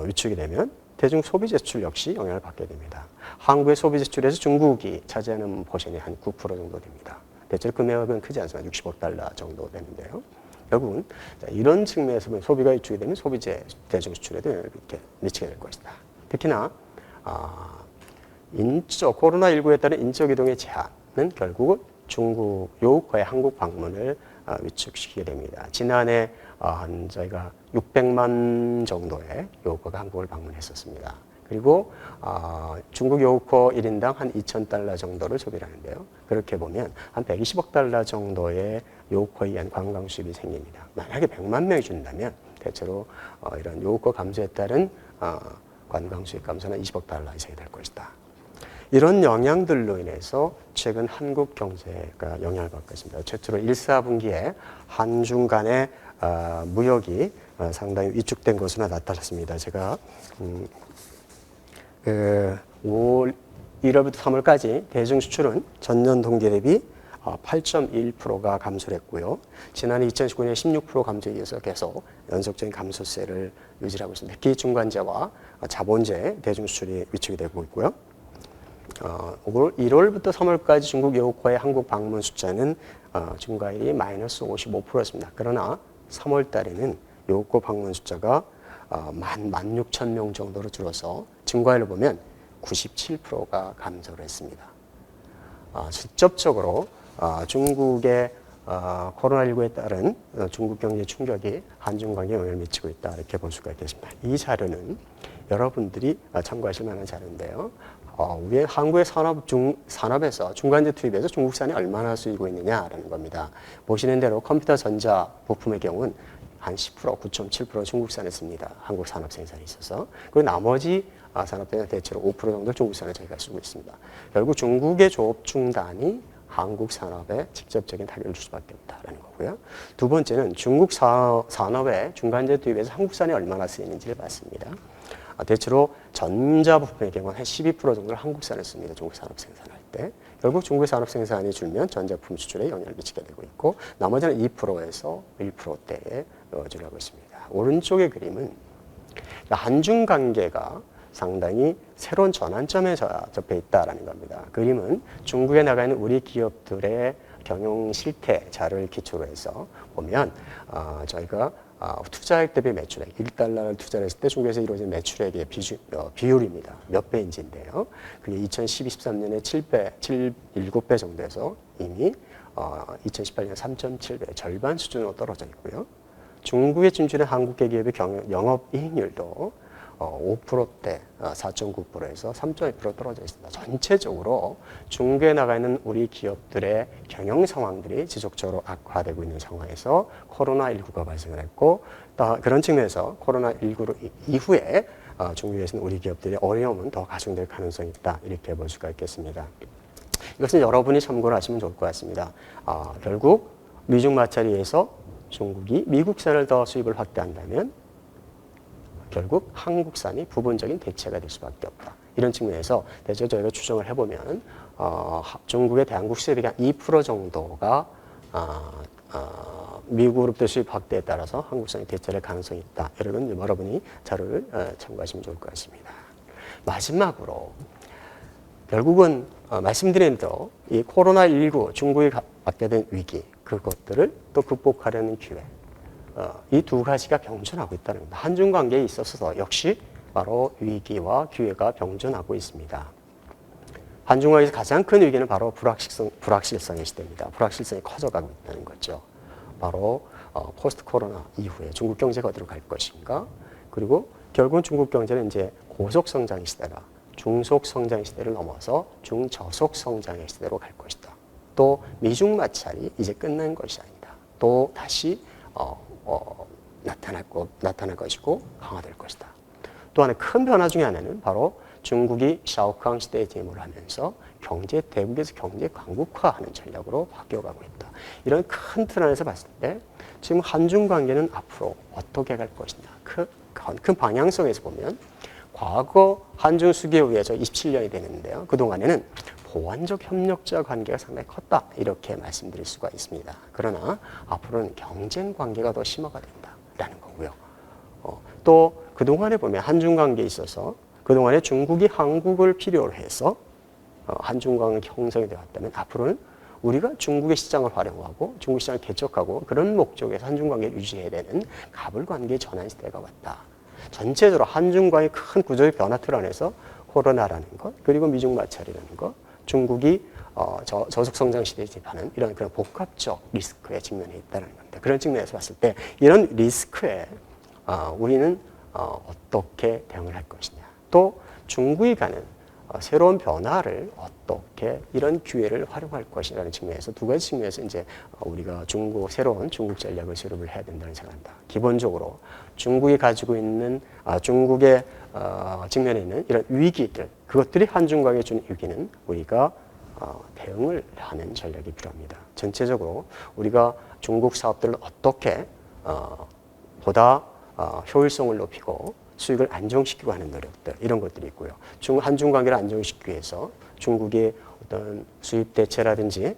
위축이 되면 대중 소비재 수출 역시 영향을 받게 됩니다. 한국의 소비재 수출에서 중국이 차지하는 포션이 한 9% 정도 됩니다. 대체로 금액은 크지 않습니다. 60억 달러 정도 되는데요. 결국은 이런 측면에서 보면 소비가 위축이 되면 소비재 대중 수출에도 영향을 미치게 될 것이다. 특히나 코로나19에 따른 인적 이동의 제한은 결국은 중국 요코의 한국 방문을 위축시키게 됩니다. 지난해 저희가 600만 정도의 요코가 한국을 방문했었습니다. 그리고 중국 요코 1인당 한 2,000달러 정도를 소비를 하는데요. 그렇게 보면 한 120억 달러 정도의 요코에 의한 관광 수입이 생깁니다. 만약에 100만 명이 준다면 대체로 이런 요코 감소에 따른 관광 수입 감소는 20억 달러 이상이 될 것이다. 이런 영향들로 인해서 최근 한국 경제가 영향을 받고 있습니다. 최초로 1, 4분기에 한중 간의 무역이 상당히 위축된 것으로 나타났습니다. 제가 1월부터 3월까지 대중 수출은 전년 동기 대비 8.1%가 감소를 했고요. 지난해 2019년에 16% 감소에 이어서 계속 연속적인 감소세를 유지하고 있습니다. 특히 중간재와 자본재 대중 수출이 위축이 되고 있고요. 1월부터 3월까지 중국 요코의 한국 방문 숫자는 증가율이 마이너스 55%였습니다. 그러나 3월 달에는 요코 방문 숫자가 16,000명 정도로 줄어서 증가율을 보면 97%가 감소를 했습니다. 직접적으로 중국의 코로나19에 따른 중국 경제 충격이 한중 관계에 영향을 미치고 있다 이렇게 볼 수가 있겠습니다. 이 자료는 여러분들이 참고하실 만한 자료인데요. 우리 한국의 산업에서 중간재 투입에서 중국산이 얼마나 쓰이고 있느냐라는 겁니다. 보시는 대로 컴퓨터 전자 부품의 경우는 한 10%, 9.7% 중국산에 씁니다. 한국 산업 생산이 있어서. 그리고 나머지 산업들은 대체로 5% 정도 중국산을 저희가 쓰고 있습니다. 결국 중국의 조업 중단이 한국 산업에 직접적인 타격을 줄 수밖에 없다라는 거고요. 두 번째는 중국 산업의 중간재 투입에서 한국산이 얼마나 쓰이는지를 봤습니다. 대체로 전자부품의 경우는 한 12% 정도를 한국산을 씁니다. 중국 산업 생산할 때. 결국 중국 산업 생산이 줄면 전자품 수출에 영향을 미치게 되고 있고 나머지는 2%에서 1%대에 줄어들고 있습니다. 오른쪽의 그림은 한중 관계가 상당히 새로운 전환점에 접해 있다라는 겁니다. 그림은 중국에 나가 있는 우리 기업들의 경영 실태 자료를 기초로 해서 보면 저희가 투자액 대비 매출액 1달러를 투자를 했을 때 중국에서 이루어진 매출액의 비율입니다. 몇 배인지인데요. 그게 2012, 13년에 7배 정도에서 이미 2018년 3.7배 절반 수준으로 떨어져 있고요. 중국에 진출한 한국계 기업의 영업이익률도 5%대 4.9%에서 3.1% 떨어져 있습니다. 전체적으로 중국에 나가 있는 우리 기업들의 경영 상황들이 지속적으로 악화되고 있는 상황에서 코로나19가 발생을 했고, 또 그런 측면에서 코로나19 이후에 중국에서는 우리 기업들의 어려움은 더 가중될 가능성이 있다, 이렇게 볼 수가 있겠습니다. 이것은 여러분이 참고를 하시면 좋을 것 같습니다. 결국 미중 마찰에서 중국이 미국산을 더 수입을 확대한다면 결국 한국산이 부분적인 대체가 될 수밖에 없다. 이런 측면에서 대체적으로 저희가 추정을 해보면 중국의 대한국 수입의 한 2% 정도가 미국으로부터 수입 확대에 따라서 한국산이 대체될 가능성이 있다. 여러분이 자료를 참고하시면 좋을 것 같습니다. 마지막으로 결국은 말씀드린 대로 이 코로나19 중국이 받게 된 위기, 그것들을 또 극복하려는 기회, 이 두 가지가 병존하고 있다는 겁니다. 한중 관계에 있어서 역시 바로 위기와 기회가 병존하고 있습니다. 한중 관계에서 가장 큰 위기는 바로 불확실성의 시대입니다. 불확실성이 커져가고 있다는 거죠. 바로 포스트 코로나 이후에 중국 경제가 어디로 갈 것인가? 그리고 결국은 중국 경제는 이제 고속 성장의 시대가 중속 성장의 시대를 넘어서 중저속 성장의 시대로 갈 것이다. 또 미중 마찰이 이제 끝난 것이 아니다. 또 다시 나타날 것이고 강화될 것이다. 또 하나 큰 변화 중에 하나는 바로 중국이 샤오캉 시대에 진입을 하면서 대국에서 경제 강국화하는 전략으로 바뀌어가고 있다. 이런 큰 틀 안에서 봤을 때 지금 한중 관계는 앞으로 어떻게 갈 것이냐. 큰 방향성에서 보면 과거 한중 수교에 의해서 27년이 되는데요. 그동안에는 보완적 협력자 관계가 상당히 컸다, 이렇게 말씀드릴 수가 있습니다. 그러나 앞으로는 경쟁 관계가 더 심화가 된다라는 거고요. 또 그동안에 보면 한중 관계에 있어서 그동안에 중국이 한국을 필요로 해서 한중 관계 형성이 되었다면 앞으로는 우리가 중국의 시장을 활용하고 중국 시장을 개척하고 그런 목적에서 한중 관계를 유지해야 되는 갑을 관계의 전환 시대가 왔다. 전체적으로 한중 관계의 큰 구조의 변화 틀 안에서 코로나라는 것, 그리고 미중 마찰이라는 것, 중국이 저속 성장 시대에 진입하는 이런 그런 복합적 리스크에 직면해 있다는 겁니다. 그런 측면에서 봤을 때 이런 리스크에 우리는 어떻게 대응을 할 것이냐. 또 중국이 가는 새로운 변화를 어떻게 이런 기회를 활용할 것이라는 측면에서 두 가지 측면에서 이제 우리가 새로운 중국 전략을 수립을 해야 된다는 생각합니다. 기본적으로 중국이 가지고 있는 중국의 직면에 있는 이런 위기들, 그것들이 한중 관계에 주는 위기는 우리가 대응을 하는 전략이 필요합니다. 전체적으로 우리가 중국 사업들을 어떻게 보다 효율성을 높이고 수익을 안정시키고 하는 노력들, 이런 것들이 있고요. 한중 관계를 안정시키기 위해서 중국의 어떤 수입 대체라든지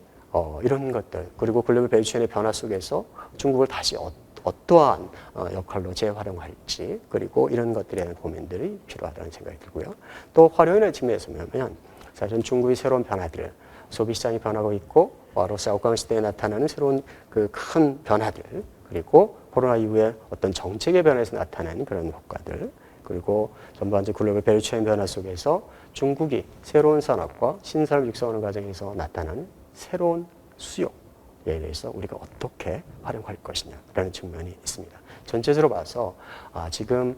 이런 것들, 그리고 글로벌 밸류체인의 변화 속에서 중국을 다시 어떠한 역할로 재활용할지, 그리고 이런 것들에 대한 고민들이 필요하다는 생각이 들고요. 또 활용이라는 측면에서 보면 사실은 중국의 새로운 변화들, 소비시장이 변하고 있고 바로 샤오캉 시대에 나타나는 새로운 그 큰 변화들, 그리고 코로나 이후에 어떤 정책의 변화에서 나타나는 그런 효과들, 그리고 전반적 글로벌 밸류체인 변화 속에서 중국이 새로운 산업과 신산업 육성하는 과정에서 나타나는 새로운 수요에 대해서 우리가 어떻게 활용할 것이냐라는 측면이 있습니다. 전체적으로 봐서 지금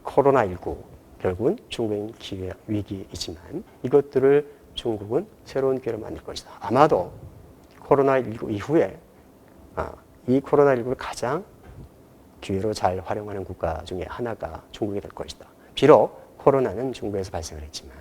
코로나19 결국은 중국의 기회, 위기이지만 이것들을 중국은 새로운 기회를 만들 것이다. 아마도 코로나19 이후에 이 코로나19를 가장 기회로 잘 활용하는 국가 중에 하나가 중국이 될 것이다. 비록 코로나는 중국에서 발생을 했지만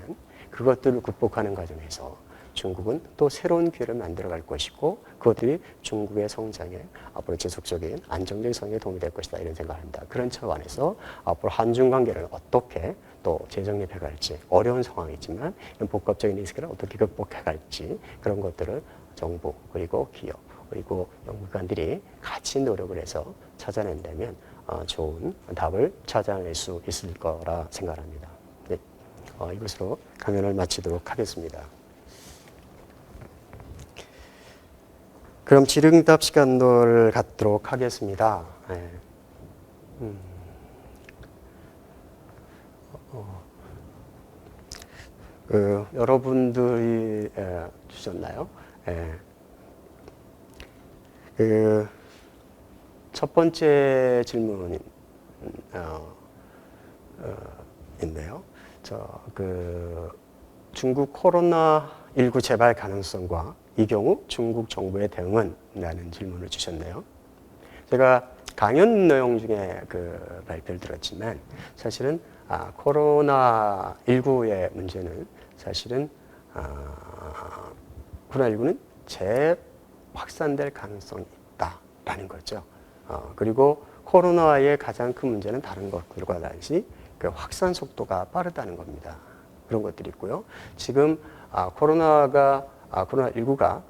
그것들을 극복하는 과정에서 중국은 또 새로운 기회를 만들어갈 것이고 그것들이 중국의 성장에 앞으로 지속적인 안정적인 성장에 도움이 될 것이다, 이런 생각을 합니다. 그런 차원에서 앞으로 한중 관계를 어떻게 또 재정립해 갈지, 어려운 상황이지만 이런 복합적인 리스크를 어떻게 극복해 갈지, 그런 것들을 정부 그리고 기업 그리고 연구기관들이 같이 노력을 해서 찾아낸다면 좋은 답을 찾아낼 수 있을 거라 생각합니다. 네, 이것으로 강연을 마치도록 하겠습니다. 그럼 질의응답 시간을 갖도록 하겠습니다. 네. 여러분들이 주셨나요? 첫 번째 질문인데요. 중국 코로나19 재발 가능성과 이 경우 중국 정부의 대응은? 라는 질문을 주셨네요. 제가 강연 내용 중에 발표를 들었지만 사실은 코로나19의 문제는 사실은 코로나19는 재확산될 가능성이 있다라는 거죠. 그리고 코로나의 가장 큰 문제는 다른 것들과 달리 확산 속도가 빠르다는 겁니다. 그런 것들이 있고요. 지금 코로나19가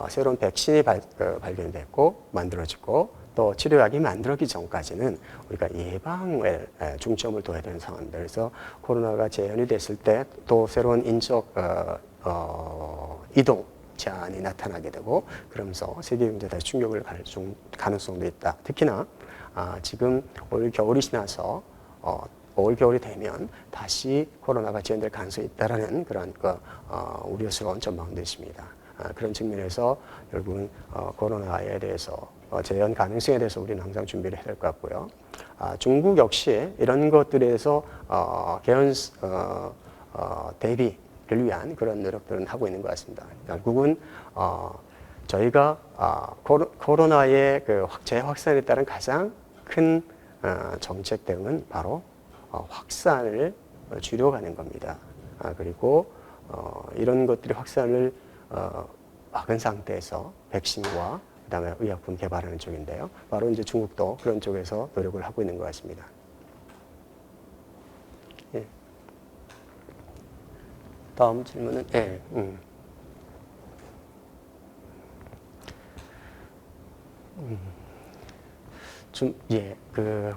새로운 백신이 발견됐고 만들어지고 또 치료약이 만들어지기 전까지는 우리가 예방에 중점을 둬야 되는 상황입니다. 그래서 코로나가 재현이 됐을 때 또 새로운 인적 이동 제한이 나타나게 되고 그러면서 세계 경제에 다시 충격을 갈 가능성도 있다. 특히나 지금 올 겨울이 지나서 올 겨울이 되면 다시 코로나가 재현될 가능성이 있다라는 그런 우려스러운 전망도 있습니다. 그런 측면에서 결국은 코로나에 대해서 재현 가능성에 대해서 우리는 항상 준비를 해야 될 것 같고요. 중국 역시 이런 것들에서 대비를 위한 그런 노력들은 하고 있는 것 같습니다. 결국은 저희가 코로나의 재확산에 따른 가장 큰 정책 대응은 바로 확산을 줄여가는 겁니다. 그리고 이런 것들이 확산을 막은 상태에서 백신과 그다음에 의약품 개발하는 쪽인데요. 바로 이제 중국도 그런 쪽에서 노력을 하고 있는 것 같습니다. 예. 다음 질문은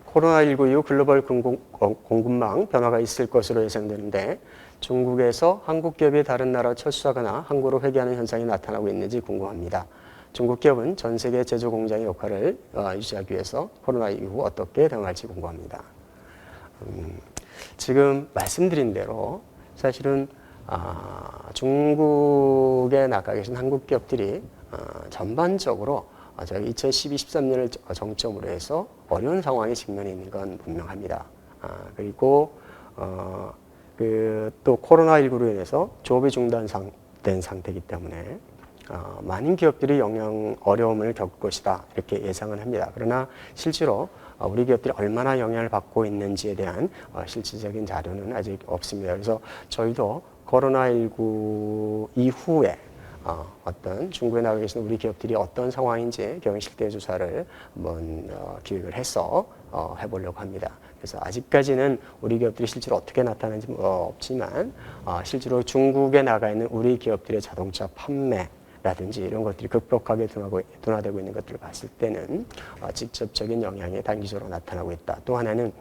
코로나19 이후 글로벌 공급망 변화가 있을 것으로 예상되는데 중국에서 한국 기업이 다른 나라 철수하거나 항구로 회귀하는 현상이 나타나고 있는지 궁금합니다. 중국 기업은 전 세계 제조 공장의 역할을 유지하기 위해서 코로나 이후 어떻게 대응할지 궁금합니다. 지금 말씀드린 대로 사실은 중국에 나가 계신 한국 기업들이 전반적으로 저희 2012, 13년을 정점으로 해서 어려운 상황에 직면해 있는 건 분명합니다. 그리고 또 코로나19로 인해서 조업이 중단된 상태이기 때문에 많은 기업들이 어려움을 겪을 것이다 이렇게 예상을 합니다. 그러나 실제로 우리 기업들이 얼마나 영향을 받고 있는지에 대한 실질적인 자료는 아직 없습니다. 그래서 저희도 코로나19 이후에 어떤 중국에 나가 계신 우리 기업들이 어떤 상황인지 경영 실태 조사를 한번 기획을 해서 해보려고 합니다. 그래서 아직까지는 우리 기업들이 실제로 어떻게 나타나는지 없지만 실제로 중국에 나가 있는 우리 기업들의 자동차 판매라든지 이런 것들이 급격하게 둔화되고 있는 것들을 봤을 때는 직접적인 영향이 단기적으로 나타나고 있다. 또 하나는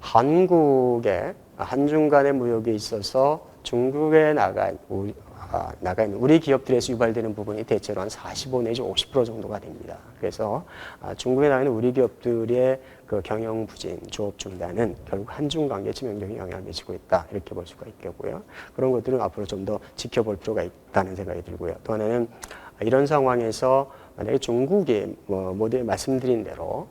한국의 한중 간의 무역에 있어서 중국에 나가 있는 우리 기업들에서 유발되는 부분이 대체로 한 45 내지 50% 정도가 됩니다. 그래서 중국에 나가 있는 우리 기업들의 경영 부진, 조업 중단은 결국 한중 관계에 치명적인 영향을 미치고 있다. 이렇게 볼 수가 있겠고요. 그런 것들은 앞으로 좀 더 지켜볼 필요가 있다는 생각이 들고요. 또 하나는 이런 상황에서 만약에 중국이 모두 말씀드린 대로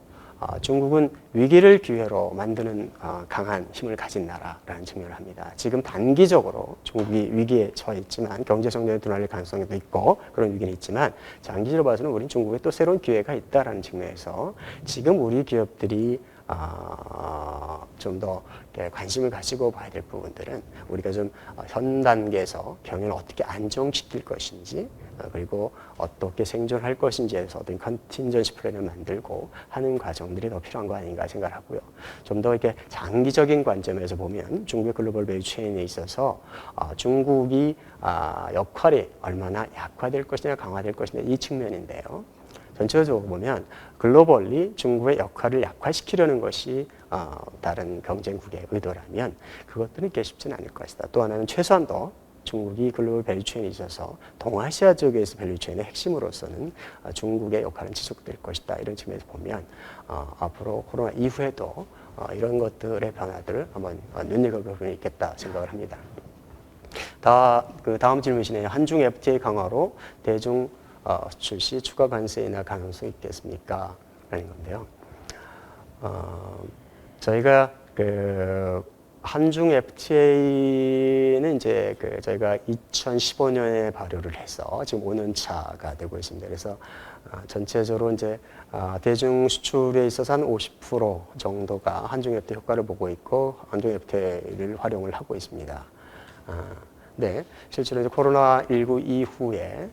중국은 위기를 기회로 만드는 강한 힘을 가진 나라라는 측면을 합니다. 지금 단기적으로 중국이 위기에 처해 있지만 경제 성장에 둔화될 가능성도 있고 그런 위기는 있지만 장기적으로 봐서는 우리는 중국에 또 새로운 기회가 있다라는 측면에서 지금 우리 기업들이 좀 더 관심을 가지고 봐야 될 부분들은 우리가 좀 현 단계에서 경영을 어떻게 안정시킬 것인지 그리고 어떻게 생존할 것인지에서 어떤 컨틴전시 플랜을 만들고 하는 과정들이 더 필요한 거 아닌가 생각하고요. 좀 더 이렇게 장기적인 관점에서 보면 중국의 글로벌 밸류 체인에 있어서 중국이 역할이 얼마나 약화될 것이냐 강화될 것이냐 이 측면인데요. 전체적으로 보면 글로벌리 중국의 역할을 약화시키려는 것이 다른 경쟁국의 의도라면 그것들은 그렇게 쉽지는 않을 것이다. 또 하나는 최소한도 중국이 글로벌 밸류체인에 있어서 동아시아 쪽에서 밸류체인의 핵심으로서는 중국의 역할은 지속될 것이다. 이런 측면에서 보면 앞으로 코로나 이후에도 이런 것들의 변화들을 한번 눈여겨볼 필요는 있겠다 생각을 합니다. 다음 질문이시네요. 한중 FTA 강화로 대중 수출 시 추가 관세 인하 가능성이 있겠습니까? 라는 건데요. 저희가 한중 FTA는 이제 저희가 2015년에 발효를 해서 지금 5년 차가 되고 있습니다. 그래서 전체적으로 이제 대중 수출에 있어서 한 50% 정도가 한중 FTA 효과를 보고 있고 한중 FTA를 활용을 하고 있습니다. 네, 실제로 이제 코로나19 이후에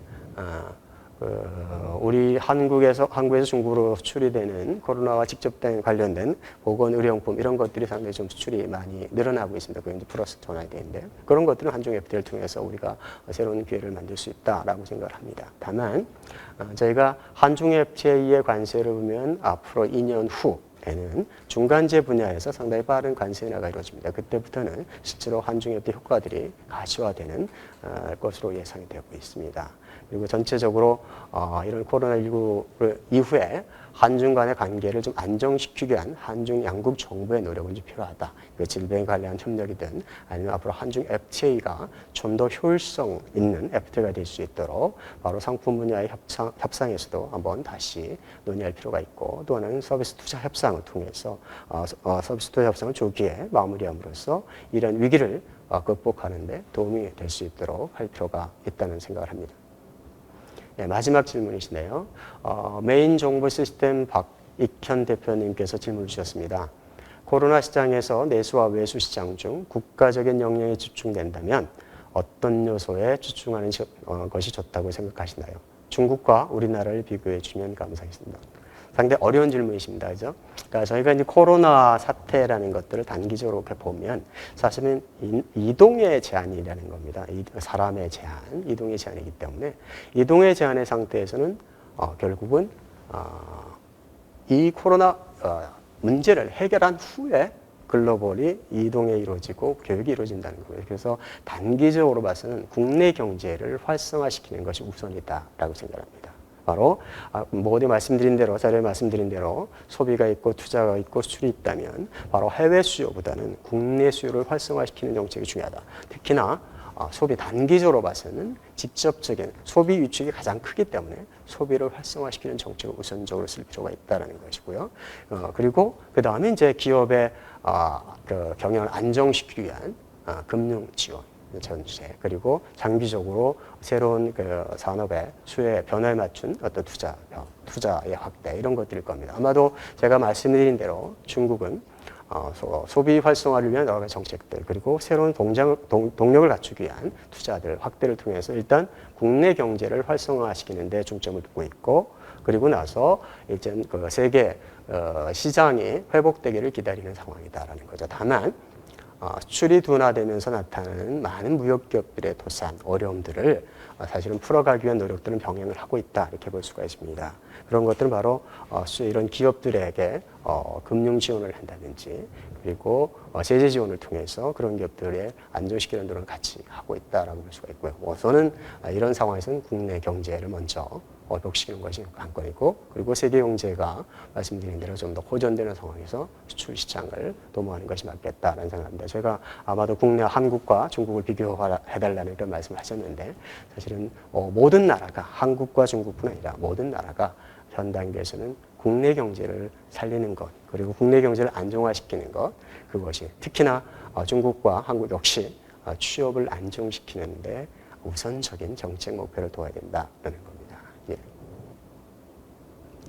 우리 한국에서 중국으로 수출이 되는 코로나와 직접 관련된 보건의료용품 이런 것들이 상당히 좀 수출이 많이 늘어나고 있습니다. 그게 이제 플러스 전환인데요. 그런 것들은 한중 FTA를 통해서 우리가 새로운 기회를 만들 수 있다라고 생각을 합니다. 다만 저희가 한중 FTA의 관세를 보면 앞으로 2년 후에는 중간재 분야에서 상당히 빠른 관세 인하가 이루어집니다. 그때부터는 실제로 한중 FTA 효과들이 가시화되는 것으로 예상이 되고 있습니다. 그리고 전체적으로 이런 코로나19 이후에 한중 간의 관계를 좀 안정시키기 위한 한중 양국 정부의 노력은 좀 필요하다. 질병에 관련 협력이든 아니면 앞으로 한중 FTA가 좀 더 효율성 있는 FTA가 될 수 있도록 바로 상품 분야의 협상에서도 한번 다시 논의할 필요가 있고 또 하나는 서비스 투자 협상을 통해서 서비스 투자 협상을 조기에 마무리함으로써 이런 위기를 극복하는 데 도움이 될 수 있도록 할 필요가 있다는 생각을 합니다. 네, 마지막 질문이시네요. 메인 정보 시스템 박익현 대표님께서 질문을 주셨습니다. 코로나 시장에서 내수와 외수 시장 중 국가적인 역량이 집중된다면 어떤 요소에 집중하는 것이 좋다고 생각하시나요? 중국과 우리나라를 비교해 주면 감사하겠습니다. 상당히 어려운 질문이십니다. 그죠? 그러니까 저희가 이제 코로나 사태라는 것들을 단기적으로 이렇게 보면 사실은 이동의 제한이라는 겁니다. 사람의 제한, 이동의 제한이기 때문에 이동의 제한의 상태에서는 결국은 이 코로나 문제를 해결한 후에 글로벌이 이동이 이루어지고 교육이 이루어진다는 겁니다. 그래서 단기적으로 봐서는 국내 경제를 활성화시키는 것이 우선이다라고 생각합니다. 바로 모두 말씀드린 대로 자료에 말씀드린 대로 소비가 있고 투자가 있고 수출이 있다면 바로 해외 수요보다는 국내 수요를 활성화시키는 정책이 중요하다. 특히나 소비 단기적으로 봐서는 직접적인 소비 위축이 가장 크기 때문에 소비를 활성화시키는 정책을 우선적으로 쓸 필요가 있다는 것이고요. 그리고 그 다음에 이제 기업의 경영을 안정시키기 위한 금융 지원. 전체 그리고 장기적으로 새로운 산업의 수요의 변화에 맞춘 어떤 투자의 확대 이런 것들일 겁니다. 아마도 제가 말씀드린 대로 중국은 소비 활성화를 위한 여러 가지 정책들 그리고 새로운 동력을 갖추기 위한 투자들 확대를 통해서 일단 국내 경제를 활성화시키는 데 중점을 두고 있고 그리고 나서 이제 세계 시장이 회복되기를 기다리는 상황이다라는 거죠. 다만 수출이 둔화되면서 나타나는 많은 무역기업들의 도산, 어려움들을 사실은 풀어가기 위한 노력들은 병행을 하고 있다 이렇게 볼 수가 있습니다. 그런 것들은 바로 이런 기업들에게 금융 지원을 한다든지 그리고 제재 지원을 통해서 그런 기업들의 안정시키는 노력을 같이 하고 있다라고 볼 수가 있고요. 우선은 이런 상황에서는 국내 경제를 먼저 회복시키는 것이 관건이고 그리고 세계 경제가 말씀드린 대로 좀 더 호전되는 상황에서 수출 시장을 도모하는 것이 맞겠다라는 생각합니다. 제가 아마도 국내 한국과 중국을 비교해달라는 그런 말씀을 하셨는데 사실은 모든 나라가 한국과 중국뿐 아니라 모든 나라가 현 단계에서는 국내 경제를 살리는 것 그리고 국내 경제를 안정화시키는 것 그것이 특히나 중국과 한국 역시 취업을 안정시키는 데 우선적인 정책 목표를 둬야 된다는 겁니다. 예.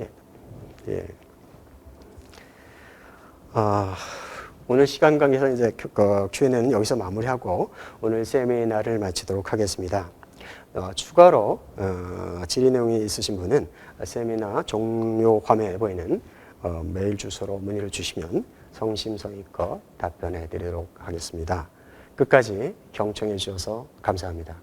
예. 예. 오늘 시간 관계상 이제 Q&A는 여기서 마무리하고 오늘 세미나를 마치도록 하겠습니다. 추가로 질의 내용이 있으신 분은 세미나 종료 화면에 보이는 메일 주소로 문의를 주시면 성심성의껏 답변해 드리도록 하겠습니다. 끝까지 경청해 주셔서 감사합니다.